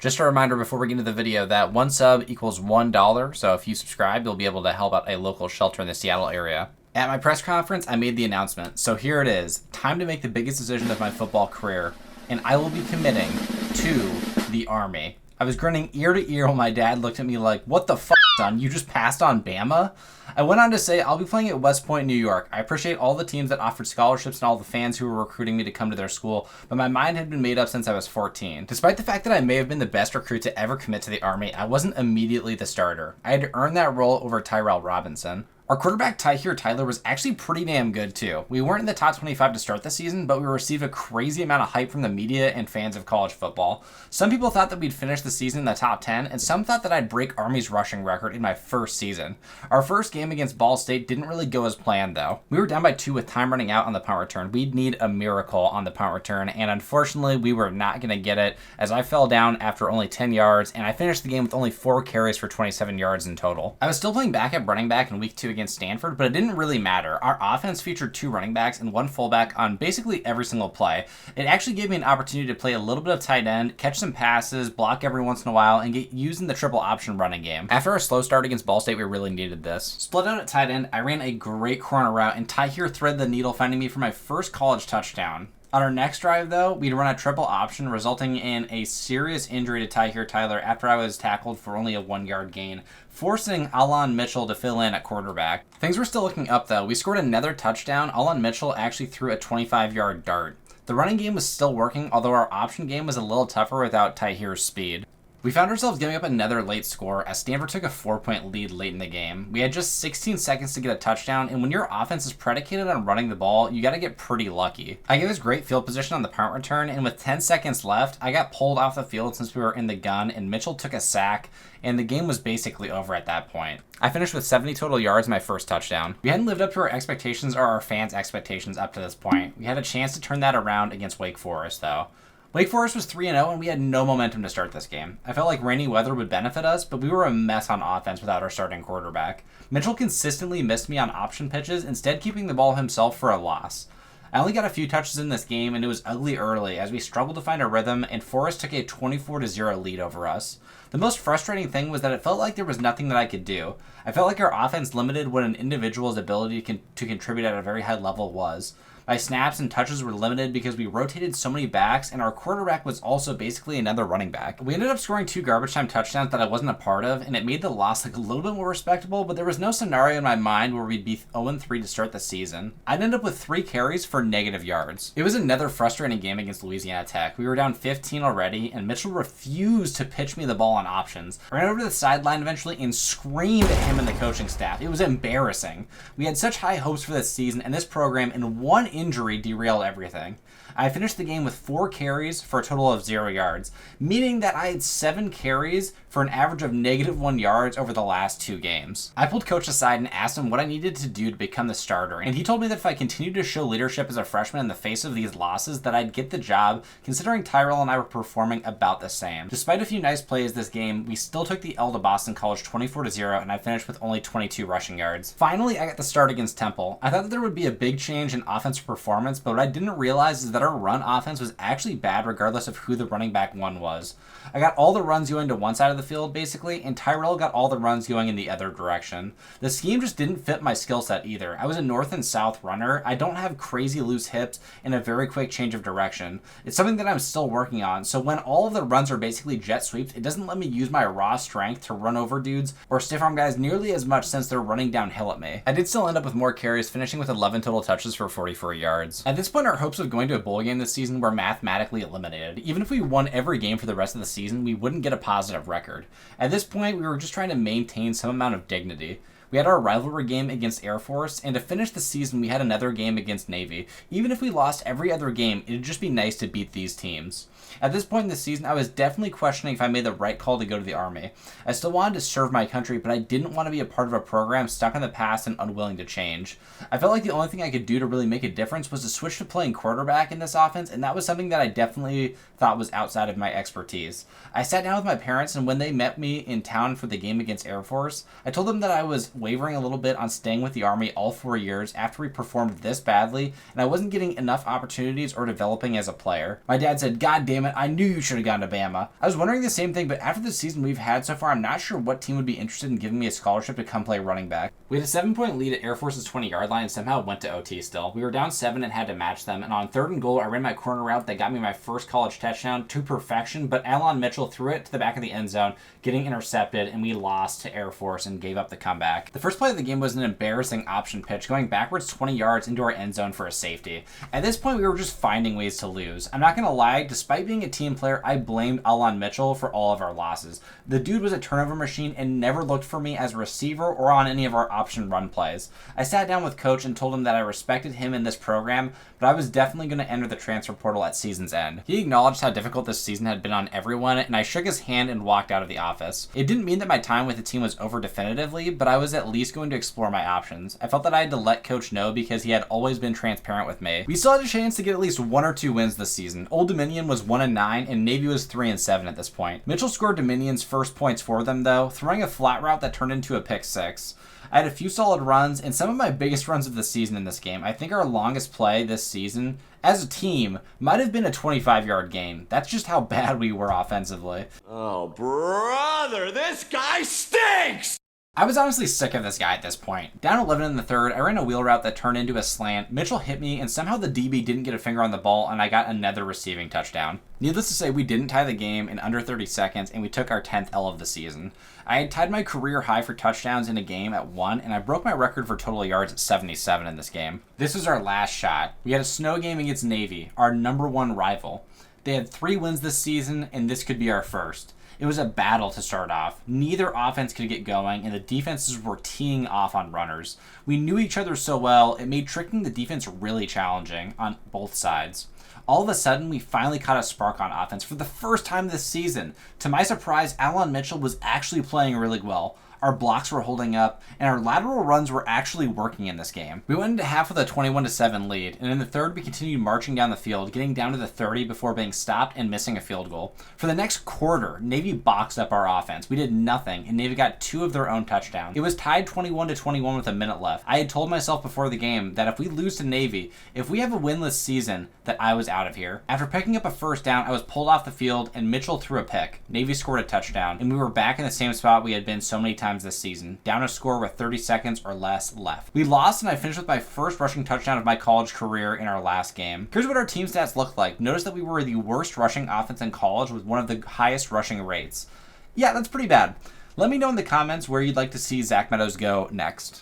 Just a reminder before we get into the video that one sub equals $1, so if you subscribe, you'll be able to help out a local shelter in the Seattle area. At my press conference, I made the announcement, so here it is. Time to make the biggest decision of my football career, and I will be committing to the Army. I was grinning ear to ear when my dad looked at me like, "What the f***, son? You just passed on Bama?" I went on to say, I'll be playing at West Point, New York. I appreciate all the teams that offered scholarships and all the fans who were recruiting me to come to their school, but my mind had been made up since I was 14. Despite the fact that I may have been the best recruit to ever commit to the Army, I wasn't immediately the starter. I had to earn that role over Tyrell Robinson. Our quarterback Tyler was actually pretty damn good too. We weren't in the top 25 to start the season, but we received a crazy amount of hype from the media and fans of college football. Some people thought that we'd finish the season in the top 10, and some thought that I'd break Army's rushing record in my first season. Our first game against Ball State didn't really go as planned though. We were down by 2 with time running out on the punt return. We'd need a miracle on the punt return, and unfortunately we were not going to get it as I fell down after only 10 yards, and I finished the game with only 4 carries for 27 yards in total. I was still playing backup running back in week 2 against Stanford, but it didn't really matter. Our offense featured 2 running backs and 1 fullback on basically every single play. It actually gave me an opportunity to play a little bit of tight end, catch some passes, block every once in a while, and get used in the triple option running game. After a slow start against Ball State, we really needed this. Split out at tight end, I ran a great corner route, and Tyler threaded the needle, finding me for my first college touchdown. On our next drive, though, we'd run a triple option, resulting in a serious injury to Tyler after I was tackled for only a 1-yard gain, forcing Alon Mitchell to fill in at quarterback. Things were still looking up, though. We scored another touchdown. Alon Mitchell actually threw a 25-yard dart. The running game was still working, although our option game was a little tougher without Tyher's speed. We found ourselves giving up another late score as Stanford took a 4-point lead late in the game. We had just 16 seconds to get a touchdown, and when your offense is predicated on running the ball, you gotta get pretty lucky. I gave us great field position on the punt return, and with 10 seconds left, I got pulled off the field since we were in the gun, and Mitchell took a sack, and the game was basically over at that point. I finished with 70 total yards my first touchdown. We hadn't lived up to our expectations or our fans' expectations up to this point. We had a chance to turn that around against Wake Forest, though. Wake Forest was 3-0, and we had no momentum to start this game. I felt like rainy weather would benefit us, but we were a mess on offense without our starting quarterback. Mitchell consistently missed me on option pitches, instead keeping the ball himself for a loss. I only got a few touches in this game, and it was ugly early as we struggled to find a rhythm, and Forest took a 24-0 lead over us. The most frustrating thing was that it felt like there was nothing that I could do. I felt like our offense limited what an individual's ability to contribute at a very high level was. My snaps and touches were limited because we rotated so many backs, and our quarterback was also basically another running back. We ended up scoring 2 garbage time touchdowns that I wasn't a part of, and it made the loss look a little bit more respectable, but there was no scenario in my mind where we'd be 0-3 to start the season. I'd end up with 3 carries for negative yards. It was another frustrating game against Louisiana Tech. We were down 15 already, and Mitchell refused to pitch me the ball on options. I ran over to the sideline eventually and screamed at him and the coaching staff. It was embarrassing. We had such high hopes for this season and this program, and one injury derailed everything. I finished the game with 4 carries for a total of 0 yards, meaning that I had 7 carries for an average of -1 yards over the last 2 games. I pulled coach aside and asked him what I needed to do to become the starter, and he told me that if I continued to show leadership as a freshman in the face of these losses, that I'd get the job, considering Tyrell and I were performing about the same. Despite a few nice plays this game, we still took the L to Boston College 24-0, and I finished with only 22 rushing yards. Finally, I got the start against Temple. I thought that there would be a big change in offensive performance, but what I didn't realize is that our run offense was actually bad regardless of who the running back one was. I got all the runs going to one side of the field basically, and Tyrell got all the runs going in the other direction. The scheme just didn't fit my skill set either. I was a north and south runner. I don't have crazy loose hips and a very quick change of direction. It's something that I'm still working on, so when all of the runs are basically jet sweeps, it doesn't let me use my raw strength to run over dudes or stiff arm guys nearly as much since they're running downhill at me. I did still end up with more carries, finishing with 11 total touches for 44 yards. At this point, our hopes of going to a bowl game this season were mathematically eliminated. Even if we won every game for the rest of the season, we wouldn't get a positive record. At this point, we were just trying to maintain some amount of dignity. We had our rivalry game against Air Force, and to finish the season, we had another game against Navy. Even if we lost every other game, it'd just be nice to beat these teams. At this point in the season, I was definitely questioning if I made the right call to go to the Army. I still wanted to serve my country, but I didn't want to be a part of a program stuck in the past and unwilling to change. I felt like the only thing I could do to really make a difference was to switch to playing quarterback in this offense, and that was something that I definitely thought was outside of my expertise. I sat down with my parents, and when they met me in town for the game against Air Force, I told them that I was wavering a little bit on staying with the Army all 4 years after we performed this badly and I wasn't getting enough opportunities or developing as a player. My dad said, "God damn it, I knew you should have gone to Bama." I was wondering the same thing, but after the season we've had so far, I'm not sure what team would be interested in giving me a scholarship to come play running back. We had a 7-point lead at Air Force's 20-yard line and somehow went to OT still. We were down 7 and had to match them, and on 3rd and goal, I ran my corner route that got me my first college touchdown to perfection, but Alon Mitchell threw it to the back of the end zone, getting intercepted, and we lost to Air Force and gave up the comeback. The first play of the game was an embarrassing option pitch, going backwards 20 yards into our end zone for a safety. At this point, we were just finding ways to lose. I'm not going to lie, despite being a team player, I blamed Alon Mitchell for all of our losses. The dude was a turnover machine and never looked for me as a receiver or on any of our option run plays. I sat down with coach and told him that I respected him in this program, but I was definitely going to enter the transfer portal at season's end. He acknowledged how difficult this season had been on everyone, and I shook his hand and walked out of the office. It didn't mean that my time with the team was over definitively, but I was at least going to explore my options. I felt that I had to let coach know because he had always been transparent with me. We still had a chance to get at least 1 or 2 wins this season. Old Dominion was 1-9 and Navy was 3-7 at this point. Mitchell scored Dominion's first points for them though, throwing a flat route that turned into a pick 6. I had a few solid runs and some of my biggest runs of the season in this game. I think our longest play this season as a team might have been a 25-yard gain. That's just how bad we were offensively. Oh, brother, this guy stinks! I was honestly sick of this guy at this point. Down 11 in the 3rd, I ran a wheel route that turned into a slant. Mitchell hit me, and somehow the DB didn't get a finger on the ball, and I got another receiving touchdown. Needless to say, we didn't tie the game in under 30 seconds, and we took our 10th L of the season. I had tied my career high for touchdowns in a game at 1, and I broke my record for total yards at 77 in this game. This was our last shot. We had a snow game against Navy, our #1 rival. They had 3 wins this season, and this could be our first. It was a battle to start off. Neither offense could get going, and the defenses were teeing off on runners. We knew each other so well, it made tricking the defense really challenging on both sides. All of a sudden, we finally caught a spark on offense for the first time this season. To my surprise, Alon Mitchell was actually playing really well. Our blocks were holding up, and our lateral runs were actually working in this game. We went into half with a 21-7 lead, and in the 3rd we continued marching down the field, getting down to the 30 before being stopped and missing a field goal. For the next quarter, Navy boxed up our offense. We did nothing, and Navy got 2 of their own touchdowns. It was tied 21-21 with a minute left. I had told myself before the game that if we lose to Navy, if we have a winless season, that I was out of here. After picking up a first down, I was pulled off the field, and Mitchell threw a pick. Navy scored a touchdown, and we were back in the same spot we had been so many times this season, down a score with 30 seconds or less left. We lost, and I finished with my first rushing touchdown of my college career in our last game. Here's what our team stats looked like. Notice that we were the worst rushing offense in college with one of the highest rushing rates. Yeah, that's pretty bad. Let me know in the comments where you'd like to see Zach Meadows go next.